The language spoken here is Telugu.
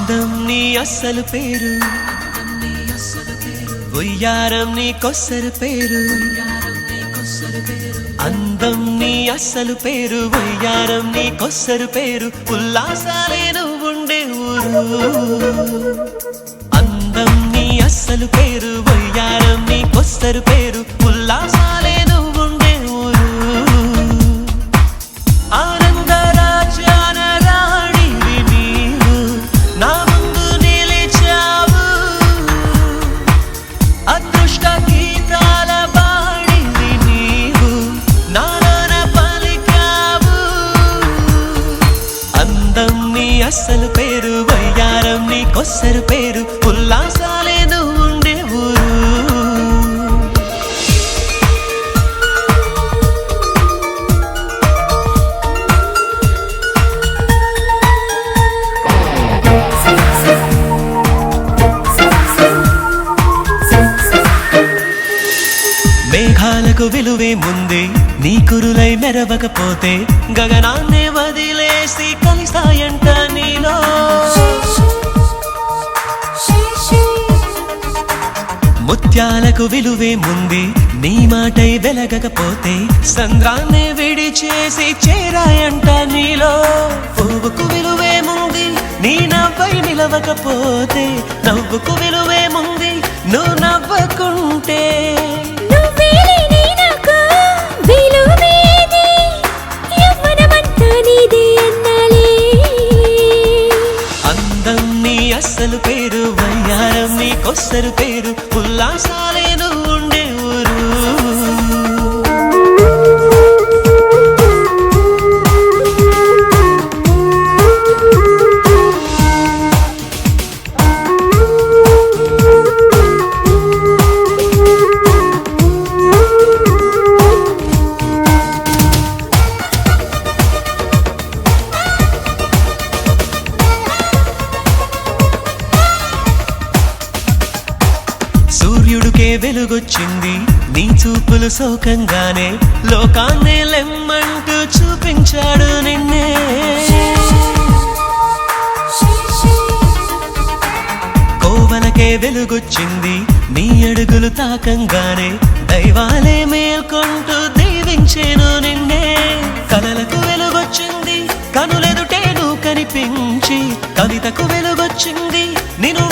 అందం నీ అస్సలు పేరు, ఉయ్యారం నీ కొస్సరు పేరు. అందం నీ అస్సలు పేరు, ఉయ్యారం నీ కొస్సరు పేరు, ఉల్లాసాలే నువ్వుండే ఊరు. అందం నీ అస్సలు పేరు, ఉయ్యారం నీ కొస్సరు పేరు, ఉల్లాసాలే నువ్వుండే ఊరు. ఆనంద రాజ్యాన రాణివి నీవు, నా ముందు నిలిచావు. అదృష్ట గీతాల బాణివి నీవు, నాలోన పలికావు. అందం నీ అస్సలు పేరు, వయ్యారం నీ కొస్సరు పేరు, ఉల్లాసాలే నువ్వుండే ఊరు. మేఘాలకు విలువే ముందే నీ కురులై మెరవకపోతే, గగనాన్నే వదిలేసి కలిసాయంట నీలో. ముత్యాలకు విలువే ముందే నీ మాటై వెలగకపోతే, సంద్రాన్నే విడిచేసి చేరాయంట నీలో. పువ్వుకు విలువే ముందే నీ నవ్వై నిలవకపోతే, నవ్వుకు విలువే ముందే నువ్వు నవ్వకుంటే. అందం నీ అస్సలు పేరు, వయ్యారం నీ కొస్సరు పేరు, ఉల్లాసాలే నువ్వుండే ఊరు. సూర్యుడికే వెలుగొచ్చింది నీ చూపులు సోకంగానే, లోకాన్నే లెమ్మంటూ చూపించాడు నిన్నే. కోవలకే వెలుగొచ్చింది నీ అడుగులు తాకంగానే, దైవాలే మేల్కొంటూ దీవించేను నిన్నే. కలలకు వెలుగొచ్చింది కనులెదుటే నువ్వు కనిపించి, కవితకు వెలుగొచ్చింది నిన్ను